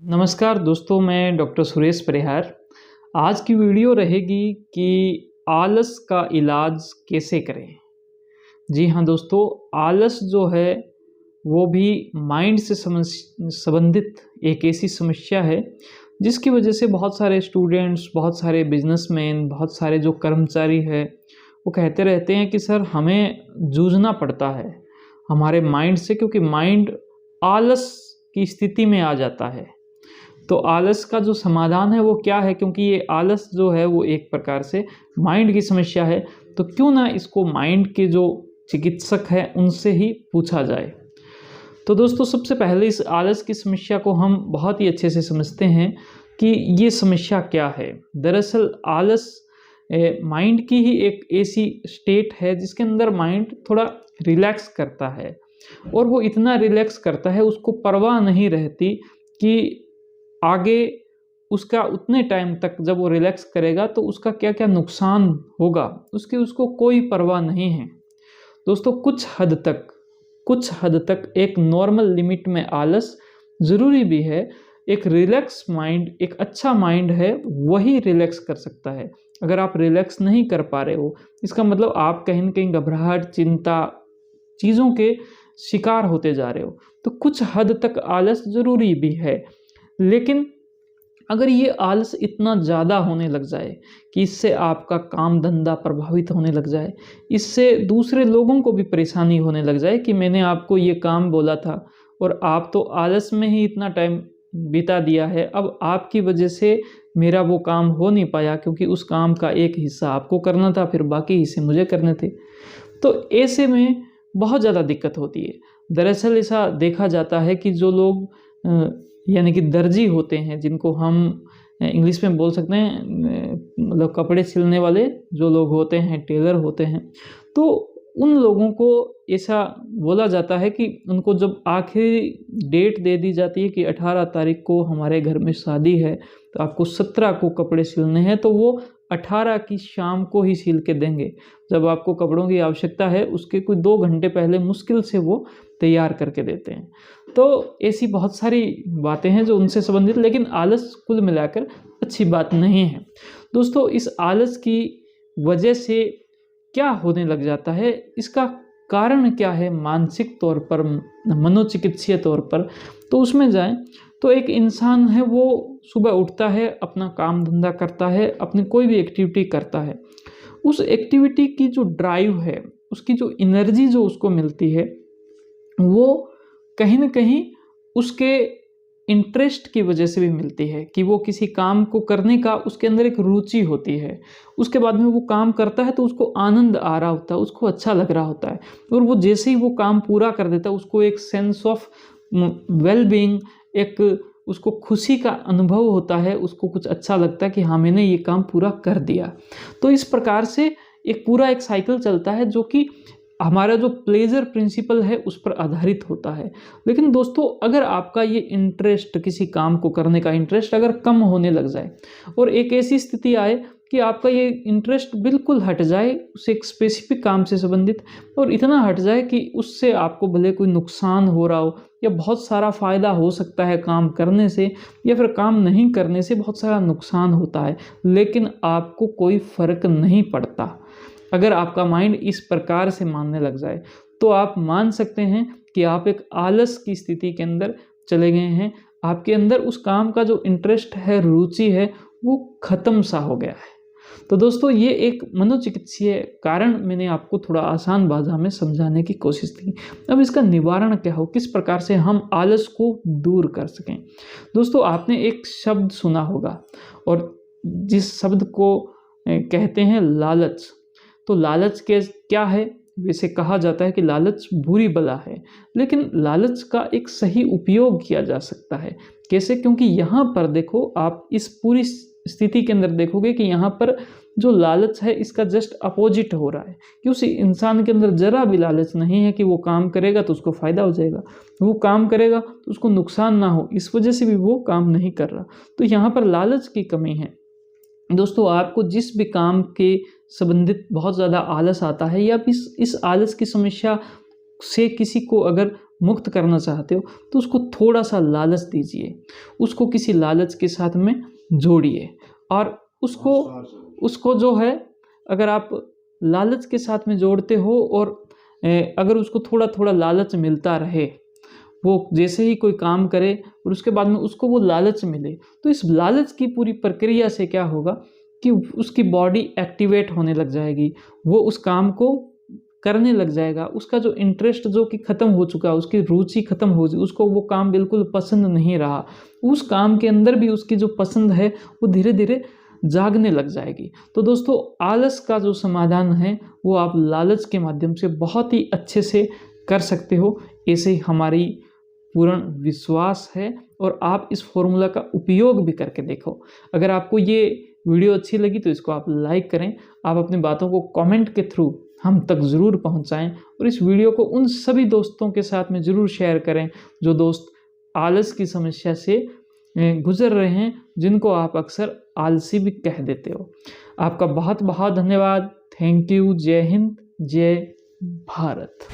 नमस्कार दोस्तों, मैं डॉक्टर सुरेश परिहार। आज की वीडियो रहेगी कि आलस का इलाज कैसे करें। जी हाँ दोस्तों, आलस जो है वो भी माइंड से संबंधित एक ऐसी समस्या है जिसकी वजह से बहुत सारे स्टूडेंट्स, बहुत सारे बिजनेसमैन, बहुत सारे जो कर्मचारी है वो कहते रहते हैं कि सर हमें जूझना पड़ता है हमारे माइंड से, क्योंकि माइंड आलस की स्थिति में आ जाता है। तो आलस का जो समाधान है वो क्या है, क्योंकि ये आलस जो है वो एक प्रकार से माइंड की समस्या है, तो क्यों ना इसको माइंड के जो चिकित्सक हैं उनसे ही पूछा जाए। तो दोस्तों, सबसे पहले इस आलस की समस्या को हम बहुत ही अच्छे से समझते हैं कि ये समस्या क्या है। दरअसल आलस माइंड की ही एक ऐसी स्टेट है जिसके अंदर माइंड थोड़ा रिलैक्स करता है, और वो इतना रिलैक्स करता है, उसको परवाह नहीं रहती कि आगे उसका उतने टाइम तक जब वो रिलैक्स करेगा तो उसका क्या क्या नुकसान होगा, उसको कोई परवाह नहीं है। दोस्तों, कुछ हद तक एक नॉर्मल लिमिट में आलस ज़रूरी भी है। एक रिलैक्स माइंड, एक अच्छा माइंड है, वही रिलैक्स कर सकता है। अगर आप रिलैक्स नहीं कर पा रहे हो, इसका मतलब आप कहीं न कहीं घबराहट, चिंता, चीज़ों के शिकार होते जा रहे हो। तो कुछ हद तक आलस ज़रूरी भी है, लेकिन अगर ये आलस इतना ज़्यादा होने लग जाए कि इससे आपका काम धंधा प्रभावित होने लग जाए, इससे दूसरे लोगों को भी परेशानी होने लग जाए कि मैंने आपको ये काम बोला था और आप तो आलस में ही इतना टाइम बिता दिया है, अब आपकी वजह से मेरा वो काम हो नहीं पाया, क्योंकि उस काम का एक हिस्सा आपको करना था, फिर बाकी हिस्से मुझे करने थे। तो ऐसे में बहुत ज़्यादा दिक्कत होती है। दरअसल ऐसा देखा जाता है कि जो लोग यानी कि दर्जी होते हैं, जिनको हम इंग्लिश में बोल सकते हैं मतलब कपड़े सिलने वाले जो लोग होते हैं, टेलर होते हैं, तो उन लोगों को ऐसा बोला जाता है कि उनको जब आखिरी डेट दे दी जाती है कि 18 तारीख को हमारे घर में शादी है, तो आपको 17 को कपड़े सिलने हैं, तो वो 18 की शाम को ही सिल के देंगे। जब आपको कपड़ों की आवश्यकता है, उसके कोई 2 घंटे पहले मुश्किल से वो तैयार करके देते हैं। तो ऐसी बहुत सारी बातें हैं जो उनसे संबंधित, लेकिन आलस कुल मिलाकर अच्छी बात नहीं है। दोस्तों, इस आलस की वजह से क्या होने लग जाता है, इसका कारण क्या है मानसिक तौर पर, मनोचिकित्सीय तौर पर, तो उसमें जाएं तो एक इंसान है वो सुबह उठता है, अपना काम धंधा करता है, अपनी कोई भी एक्टिविटी करता है। उस एक्टिविटी की जो ड्राइव है, उसकी जो एनर्जी जो उसको मिलती है, वो कहीं न कहीं उसके इंटरेस्ट की वजह से भी मिलती है कि वो किसी काम को करने का उसके अंदर एक रुचि होती है। उसके बाद में वो काम करता है तो उसको आनंद आ रहा होता है, उसको अच्छा लग रहा होता है, और वो जैसे ही वो काम पूरा कर देता है, उसको एक सेंस ऑफ वेल बीइंग, एक उसको खुशी का अनुभव होता है, उसको कुछ अच्छा लगता है कि हाँ, मैंने ये काम पूरा कर दिया। तो इस प्रकार से एक पूरा एक साइकिल चलता है जो कि हमारा जो प्लेजर प्रिंसिपल है उस पर आधारित होता है। लेकिन दोस्तों, अगर आपका ये इंटरेस्ट, किसी काम को करने का इंटरेस्ट अगर कम होने लग जाए और एक ऐसी स्थिति आए कि आपका ये इंटरेस्ट बिल्कुल हट जाए उस एक स्पेसिफिक काम से संबंधित, और इतना हट जाए कि उससे आपको भले कोई नुकसान हो रहा हो या बहुत सारा फ़ायदा हो सकता है काम करने से, या फिर काम नहीं करने से बहुत सारा नुकसान होता है, लेकिन आपको कोई फ़र्क नहीं पड़ता। अगर आपका माइंड इस प्रकार से मानने लग जाए, तो आप मान सकते हैं कि आप एक आलस की स्थिति के अंदर चले गए हैं। आपके अंदर उस काम का जो इंटरेस्ट है, रुचि है, वो ख़त्म सा हो गया है। तो दोस्तों, ये एक मनोचिकित्सीय कारण मैंने आपको थोड़ा आसान भाषा में समझाने की कोशिश की। अब इसका निवारण क्या हो, किस प्रकार से हम आलस को दूर कर सकें। दोस्तों, आपने एक शब्द सुना होगा, और जिस शब्द को कहते हैं लालच। तो लालच क्या है? वैसे कहा जाता है कि लालच बुरी बला है, लेकिन लालच का एक सही उपयोग किया जा सकता है। कैसे? क्योंकि यहाँ पर देखो, आप इस पूरी स्थिति के अंदर देखोगे कि यहाँ पर जो लालच है इसका जस्ट अपोजिट हो रहा है कि उस इंसान के अंदर जरा भी लालच नहीं है कि वो काम करेगा तो उसको फ़ायदा हो जाएगा, वो काम करेगा तो उसको नुकसान ना हो, इस वजह से भी वो काम नहीं कर रहा। तो यहाँ पर लालच की कमी है। दोस्तों, आपको जिस भी काम के संबंधित बहुत ज़्यादा आलस आता है, या इस आलस की समस्या से किसी को अगर मुक्त करना चाहते हो तो उसको थोड़ा सा लालच दीजिए, उसको किसी लालच के साथ में जोड़िए और उसको जो है अगर आप लालच के साथ में जोड़ते हो और अगर उसको थोड़ा थोड़ा लालच मिलता रहे, वो जैसे ही कोई काम करे और उसके बाद में उसको वो लालच मिले, तो इस लालच की पूरी प्रक्रिया से क्या होगा कि उसकी बॉडी एक्टिवेट होने लग जाएगी, वो उस काम को करने लग जाएगा। उसका जो इंटरेस्ट जो कि ख़त्म हो चुका है, उसकी रुचि ख़त्म हो गई, उसको वो काम बिल्कुल पसंद नहीं रहा, उस काम के अंदर भी उसकी जो पसंद है वो धीरे धीरे जागने लग जाएगी। तो दोस्तों आलस का जो समाधान है वो आप लालच के माध्यम से बहुत ही अच्छे से कर सकते हो, ऐसे ही हमारी पूर्ण विश्वास है और आप इस फॉर्मूला का उपयोग भी करके देखो। अगर आपको ये वीडियो अच्छी लगी तो इसको आप लाइक करें, आप अपनी बातों को कमेंट के थ्रू हम तक ज़रूर पहुंचाएं और इस वीडियो को उन सभी दोस्तों के साथ में ज़रूर शेयर करें जो दोस्त आलस की समस्या से गुजर रहे हैं, जिनको आप अक्सर आलसी भी कह देते हो। आपका बहुत बहुत धन्यवाद। Thank you. जय हिंद, जय भारत।